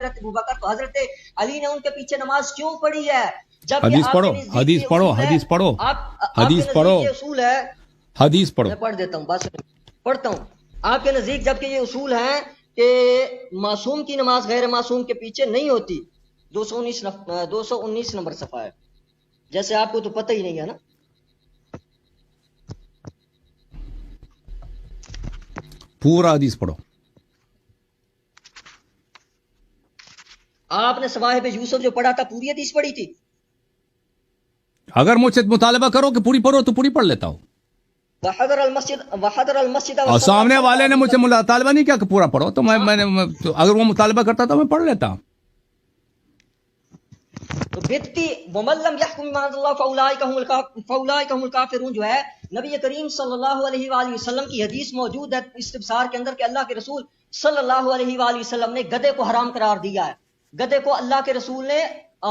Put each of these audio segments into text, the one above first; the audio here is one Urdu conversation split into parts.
حضرت ابوبکر تو حضرت علی نے ان کے پیچھے نماز کیوں پڑھی ہے؟ جب حدیث پڑھو حدیث پڑھو حدیث پڑھو حدیث پڑھو اصول ہے، حدیث پڑھو. میں پڑھ دیتا ہوں، بات پڑھتا ہوں. آپ کے نزدیک جبکہ یہ اصول ہیں کہ معصوم کی نماز غیر معصوم کے پیچھے نہیں ہوتی. 219 نمبر صفحہ ہے، جیسے آپ کو تو پتہ ہی نہیں ہے نا. پورا حدیث پڑھو. آپ نے صواحب یوسف جو پڑھا تھا پوری حدیث پڑھی تھی؟ اگر مجھ سے مطالبہ کرو کہ پوری پڑھو تو پوری پڑھ لیتا ہوں. وحضر المسجد اور سامنے والے نے مجھ سے مطالبہ نہیں کیا کہ پورا پڑھو، تو میں اگر وہ مطالبہ کرتا تو میں پڑھ لیتا. تو بدتی ومن لم يحكم بما انزل الله فاولئک هم الکافرون جو ہے نبی کریم صلی اللہ علیہ وآلہ وسلم کی حدیث موجود ہے استبصار کے اندر کہ اللہ کے رسول صلی اللہ علیہ وآلہ وسلم نے گدھے کو حرام قرار دیا ہے. گدھے کو اللہ کے رسول نے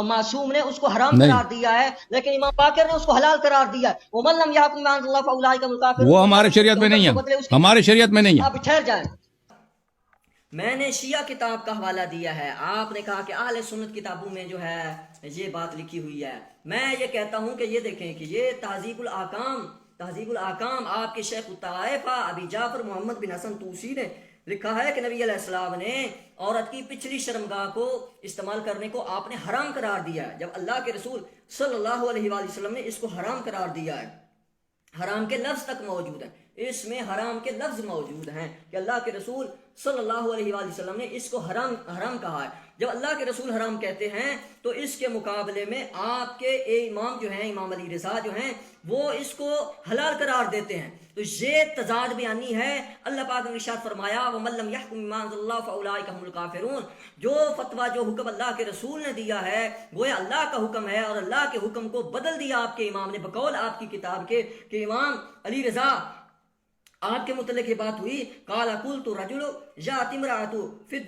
معصوم نے اس کو حرام قرار دیا ہے، لیکن امام باقر نے اس کو حلال قرار دیا ہے. ومن لم يحكم بما انزل الله فاولئک هم الکافرون، وہ ہمارے شریعت میں نہیں ہے، ہمارے شریعت میں نہیں ہے. آپ ٹھہر جائیں. میں نے شیعہ کتاب کا حوالہ دیا ہے، آپ نے کہا کہ اہل سنت کتابوں میں جو ہے یہ بات لکھی ہوئی ہے. میں یہ کہتا ہوں کہ یہ دیکھیں کہ یہ تہذیب الحکام آپ کے شیخ الطائفہ ابی جعفر محمد بن حسن طوسی نے لکھا ہے کہ نبی علیہ السلام نے عورت کی پچھلی شرمگاہ کو استعمال کرنے کو آپ نے حرام قرار دیا ہے، جب اللہ کے رسول صلی اللہ علیہ وآلہ وسلم نے اس کو حرام قرار دیا ہے. حرام کے لفظ تک موجود ہیں، اس میں حرام کے لفظ موجود ہیں کہ اللہ کے رسول صلی اللہ علیہ وآلہ وسلم نے اس کو حرام کہا ہے. جب اللہ کے رسول حرام کہتے ہیں تو اس کے مقابلے میں آپ کے امام جو ہیں، امام علی رضا جو ہیں، وہ اس کو حلال قرار دیتے ہیں. تو یہ تضاد بیانی ہے. اللہ پاک نے ارشاد فرمایا وَمَن لَّمْ يَحْكُم بِمَا أَنزَلَ اللَّهُ فَأُولَٰئِكَ هُمُ الْكَافِرُونَ. جو فتویٰ جو حکم اللہ کے رسول نے دیا ہے وہ اللہ کا حکم ہے، اور اللہ کے حکم کو بدل دیا آپ کے امام نے بقول آپ کی کتاب کے کہ امام علی رضا آپ کے متعلق یہ بات ہوئی قال قلت رجل جاءت امرأة فی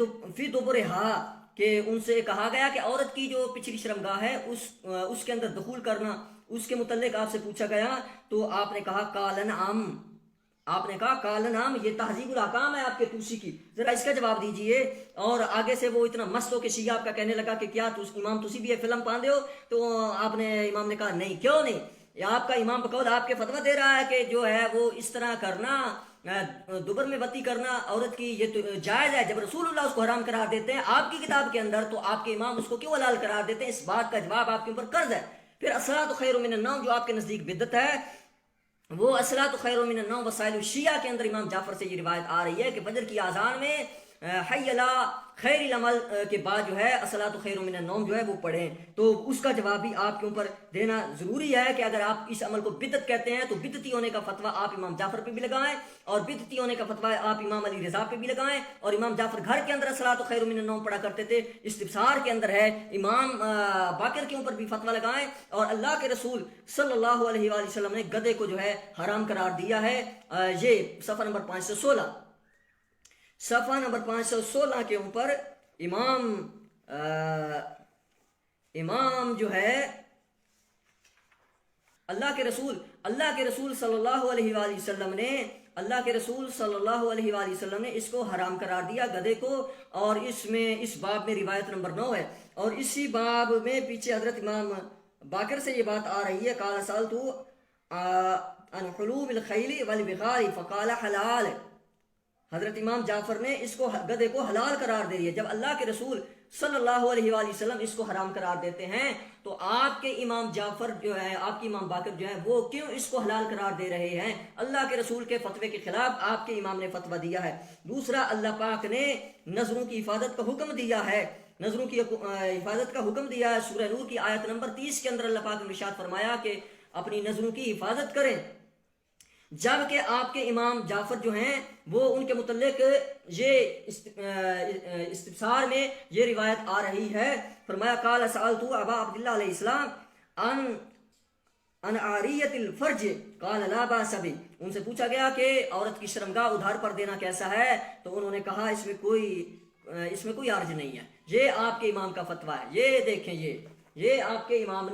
دبرها کہ ان سے کہا گیا کہ عورت کی جو پچھلی شرمگاہ ہے اس کے اندر دخول کرنا، اس کے متعلق آپ سے پوچھا گیا تو آپ نے کہا قال نعم. آپ نے کہا قال نعم. یہ تہذیب الاحکام ہے آپ کے طوسی کی، ذرا اس کا جواب دیجئے. اور آگے سے وہ اتنا مست ہو کہ شیعہ آپ کا کہنے لگا کہ کیا امام طوسی بھی فلم پاندے ہو؟ تو آپ نے امام نے کہا نہیں. کیوں نہیں؟ آپ کا امام بقول آپ کے فتویٰ دے رہا ہے کہ جو ہے وہ اس طرح کرنا، دوبر میں بتی کرنا عورت کی یہ تو جائز ہے. جب رسول اللہ اس کو حرام قرار دیتے ہیں آپ کی کتاب کے اندر، تو آپ کے امام اس کو کیوں حلال قرار دیتے ہیں؟ اس بات کا جواب آپ کے اوپر قرض ہے. پھر الصلاۃ خیر من النوم جو آپ کے نزدیک بدعت ہے، وہ الصلاۃ خیر من النوم وسائل الشیعہ کے اندر امام جعفر سے یہ روایت آ رہی ہے کہ فجر کی اذان میں حی علی خیر العمل کے بعد جو ہے الصلاۃ خیر من النوم جو ہے وہ پڑھیں. تو اس کا جواب بھی آپ کے اوپر دینا ضروری ہے کہ اگر آپ اس عمل کو بدعت کہتے ہیں تو بدعتی ہونے کا فتویٰ آپ امام جعفر پہ بھی لگائیں، اور بدعتی ہونے کا فتویٰ آپ امام علی رضا پہ بھی لگائیں. اور امام جعفر گھر کے اندر الصلاۃ خیر من النوم پڑھا کرتے تھے، استبصار کے اندر ہے. امام باقر کے اوپر بھی فتویٰ لگائیں. اور اللہ کے رسول صلی اللہ علیہ وآلہ وسلم نے گدھے کو جو ہے حرام قرار دیا ہے. یہ صفحہ نمبر 516 صفحہ نمبر 516 کے اوپر امام جو ہے اللہ کے رسول صلی اللہ علیہ وآلہ وسلم نے اس کو حرام قرار دیا گدھے کو. اور اس باب میں روایت نمبر 9 ہے، اور اسی باب میں پیچھے حضرت امام باقر سے یہ بات آ رہی ہے قال سألت عن حلوم الخیل والبغال فقال حلال. حضرت امام جعفر نے اس کو گدھے کو حلال قرار دے دیا. جب اللہ کے رسول صلی اللہ علیہ وآلہ وسلم اس کو حرام قرار دیتے ہیں تو آپ کے امام جعفر جو ہے، آپ کے امام باقر جو ہے، وہ کیوں اس کو حلال قرار دے رہے ہیں؟ اللہ کے رسول کے فتوے کے خلاف آپ کے امام نے فتویٰ دیا ہے. دوسرا، اللہ پاک نے نظروں کی حفاظت کا حکم دیا ہے، نظروں کی حفاظت کا حکم دیا ہے. سورہ نور کی آیت نمبر 30 کے اندر اللہ پاک نے ارشاد فرمایا کہ اپنی نظروں کی حفاظت کریں. جبکہ آپ کے امام جعفر جو ہیں وہ ان کے متعلق یہ استفسار میں یہ روایت آ رہی ہے، فرمایا قال سألت ابا عبداللہ علیہ السلام ان عاریت الفرج قال لا باس بہ. ان سے پوچھا گیا کہ عورت کی شرمگاہ ادھار پر دینا کیسا ہے، تو انہوں نے کہا اس میں کوئی حرج نہیں ہے. یہ آپ کے امام کا فتویٰ ہے. یہ دیکھیں، یہ آپ کے امام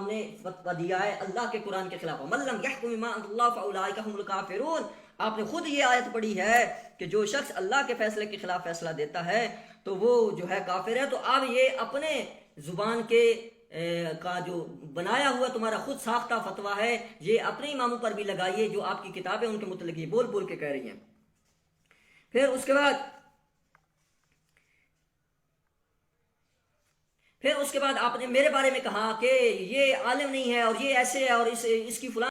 نے فتویٰ دیا ہے اللہ کے قرآن کے خلاف. وَمَن لَّمْ يَحْكُم بِمَا أَنزَلَ اللَّهُ فَأُولَٰئِكَ هُمُ الْكَافِرُونَ. آپ نے خود یہ آیت پڑھی ہے کہ جو شخص اللہ کے فیصلے کے خلاف فیصلہ دیتا ہے تو وہ جو ہے کافر ہے. تو اب یہ اپنے زبان کے کا جو بنایا ہوا تمہارا خود ساختہ فتویٰ ہے، یہ اپنے اماموں پر بھی لگائیے جو آپ کی کتابیں ان کے متعلق یہ بول بول کے کہہ رہی ہیں. پھر اس کے بعد آپ نے میرے بارے میں کہا کہ یہ عالم نہیں ہے اور یہ ایسے ہے اور اس کی فلاں